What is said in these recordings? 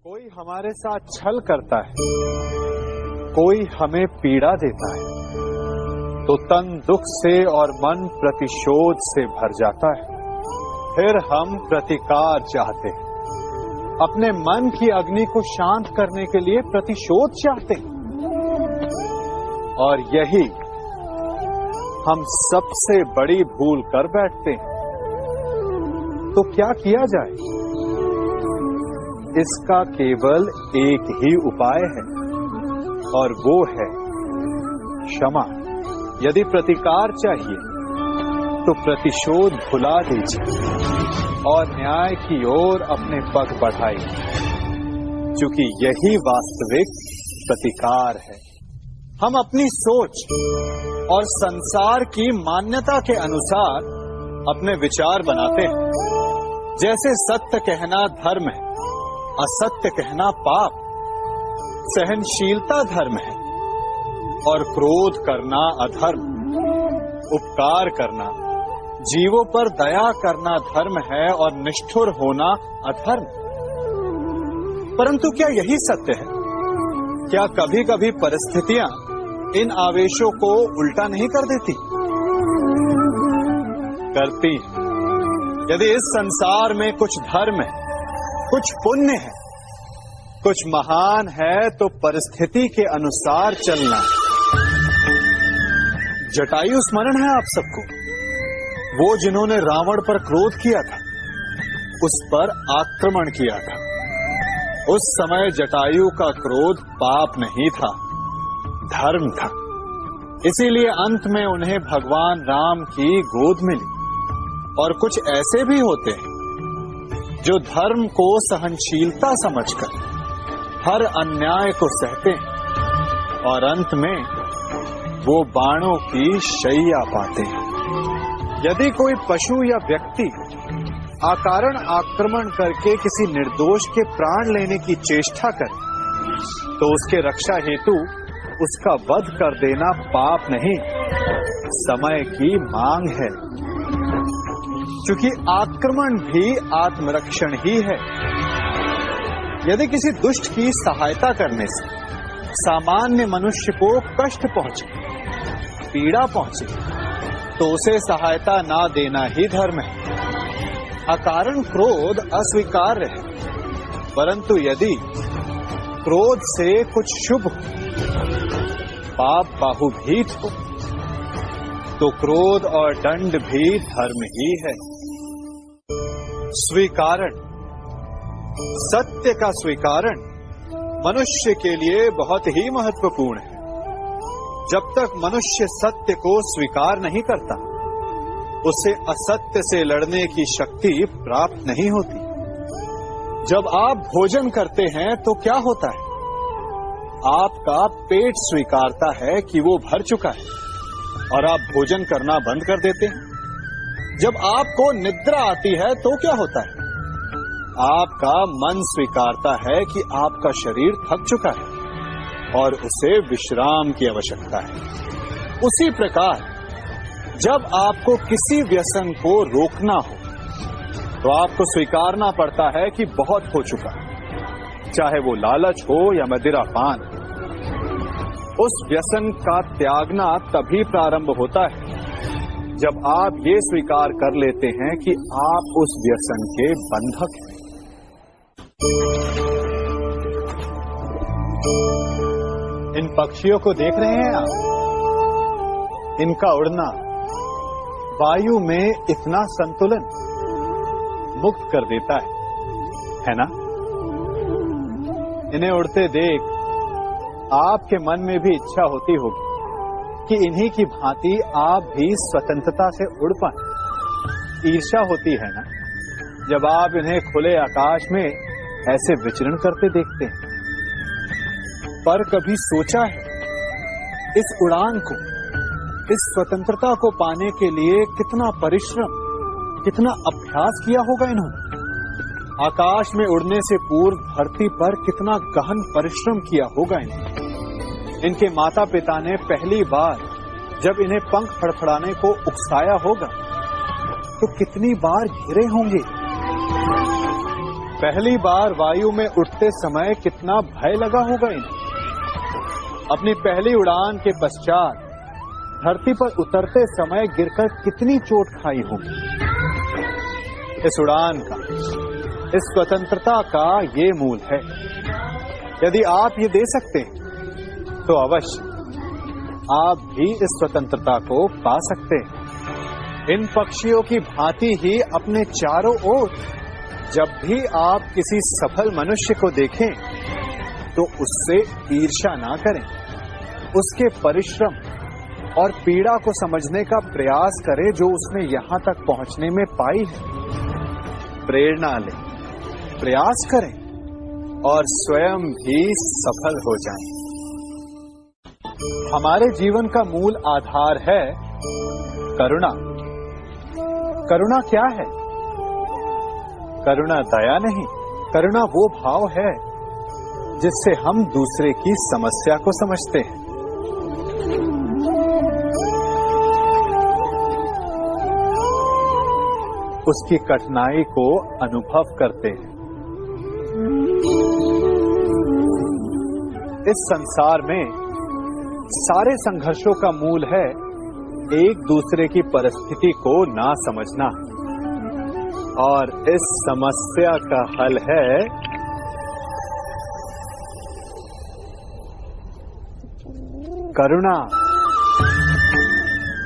कोई हमारे साथ छल करता है, कोई हमें पीड़ा देता है, तो तन दुख से और मन प्रतिशोध से भर जाता है। फिर हम प्रतिकार चाहते हैं, अपने मन की अग्नि को शांत करने के लिए प्रतिशोध चाहते हैं। और यही हम सबसे बड़ी भूल कर बैठते हैं। तो क्या किया जाए? इसका केवल एक ही उपाय है और वो है क्षमा। यदि प्रतिकार चाहिए तो प्रतिशोध भुला दीजिए और न्याय की ओर अपने पग बढ़ाइए, क्योंकि यही वास्तविक प्रतिकार है। हम अपनी सोच और संसार की मान्यता के अनुसार अपने विचार बनाते हैं। जैसे सत्य कहना धर्म है, असत्य कहना पाप, सहनशीलता धर्म है और क्रोध करना अधर्म, उपकार करना, जीवों पर दया करना धर्म है और निष्ठुर होना अधर्म। परंतु क्या यही सत्य है? क्या कभी कभी परिस्थितियां इन आवेशों को उल्टा नहीं कर देती? करती। यदि इस संसार में कुछ धर्म है, कुछ पुण्य है, कुछ महान है, तो परिस्थिति के अनुसार चलना। जटायु स्मरण है आप सबको, वो जिन्होंने रावण पर क्रोध किया था, उस पर आक्रमण किया था। उस समय जटायु का क्रोध पाप नहीं था, धर्म था। इसीलिए अंत में उन्हें भगवान राम की गोद मिली। और कुछ ऐसे भी होते हैं जो धर्म को सहनशीलता समझकर हर अन्याय को सहते हैं और अंत में वो बाणों की शैया पाते हैं। यदि कोई पशु या व्यक्ति अकारण आक्रमण करके किसी निर्दोष के प्राण लेने की चेष्टा करे, तो उसके रक्षा हेतु उसका वध कर देना पाप नहीं, समय की मांग है। क्योंकि आक्रमण भी आत्मरक्षण ही है। यदि किसी दुष्ट की सहायता करने से सामान्य मनुष्य को कष्ट पहुंचे, पीड़ा पहुंचे, तो उसे सहायता ना देना ही धर्म है। अकारण क्रोध अस्वीकार्य है, परंतु यदि क्रोध से कुछ शुभ हो, पाप बाहुभीत हो, तो क्रोध और दंड भी धर्म ही है। स्वीकारण, सत्य का स्वीकारण मनुष्य के लिए बहुत ही महत्वपूर्ण है। जब तक मनुष्य सत्य को स्वीकार नहीं करता, उसे असत्य से लड़ने की शक्ति प्राप्त नहीं होती। जब आप भोजन करते हैं तो क्या होता है? आपका पेट स्वीकारता है कि वो भर चुका है और आप भोजन करना बंद कर देते हैं। जब आपको निद्रा आती है तो क्या होता है? आपका मन स्वीकारता है कि आपका शरीर थक चुका है और उसे विश्राम की आवश्यकता है। उसी प्रकार जब आपको किसी व्यसन को रोकना हो, तो आपको स्वीकारना पड़ता है कि बहुत हो चुका है, चाहे वो लालच हो या मदिरापान। उस व्यसन का त्यागना तभी प्रारंभ होता है जब आप ये स्वीकार कर लेते हैं कि आप उस व्यसन के बंधक हैं। इन पक्षियों को देख रहे हैं आप? इनका उड़ना वायु में इतना संतुलन मुक्त कर देता है ना? इन्हें उड़ते देख आपके मन में भी इच्छा होती होगी कि इन्हीं की भांति आप भी स्वतंत्रता से उड़ पाएं। ईर्ष्या होती है ना, जब आप इन्हें खुले आकाश में ऐसे विचरण करते देखते हैं। पर कभी सोचा है इस उड़ान को, इस स्वतंत्रता को पाने के लिए कितना परिश्रम, कितना अभ्यास किया होगा इन्होंने? आकाश में उड़ने से पूर्व धरती पर कितना गहन परिश्रम किया होगा इन्हें। इनके माता पिता ने पहली बार जब इन्हें पंख फड़फड़ाने को उकसाया होगा, तो कितनी बार घिरे होंगे। पहली बार वायु में उड़ते समय कितना भय लगा होगा इन्हें। अपनी पहली उड़ान के पश्चात धरती पर उतरते समय गिरकर कितनी चोट खाई होगी। इस उड़ान का, इस स्वतंत्रता का ये मूल है। यदि आप ये दे सकते हैं तो अवश्य आप भी इस स्वतंत्रता को पा सकते हैं। इन पक्षियों की भांति ही अपने चारों ओर जब भी आप किसी सफल मनुष्य को देखें तो उससे ईर्ष्या ना करें, उसके परिश्रम और पीड़ा को समझने का प्रयास करें जो उसने यहां तक पहुंचने में पाई है। प्रेरणा लें, प्रयास करें और स्वयं भी सफल हो जाएं। हमारे जीवन का मूल आधार है करुणा। करुणा क्या है? करुणा दया नहीं, करुणा वो भाव है जिससे हम दूसरे की समस्या को समझते हैं, उसकी कठिनाई को अनुभव करते हैं। इस संसार में सारे संघर्षों का मूल है एक दूसरे की परिस्थिति को ना समझना, और इस समस्या का हल है करुणा।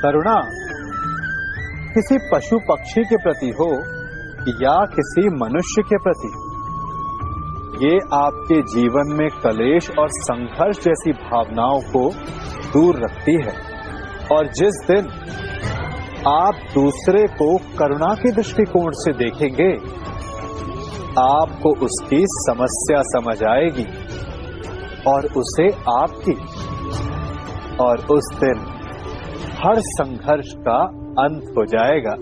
करुणा किसी पशु पक्षी के प्रति हो या किसी मनुष्य के प्रति, ये आपके जीवन में कलेश और संघर्ष जैसी भावनाओं को दूर रखती है। और जिस दिन आप दूसरे को करुणा के दृष्टिकोण से देखेंगे, आपको उसकी समस्या समझ आएगी और उसे आपकी, और उस दिन हर संघर्ष का अंत हो जाएगा।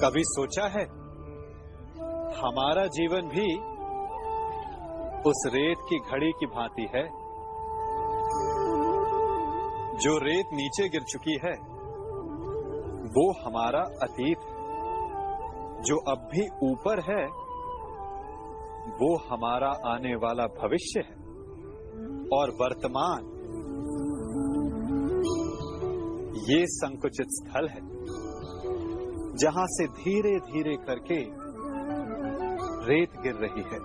कभी सोचा है हमारा जीवन भी उस रेत की घड़ी की भांति है? जो रेत नीचे गिर चुकी है वो हमारा अतीत है, जो अब भी ऊपर है वो हमारा आने वाला भविष्य है, और वर्तमान ये संकुचित स्थल है जहां से धीरे धीरे करके रेत गिर रही है।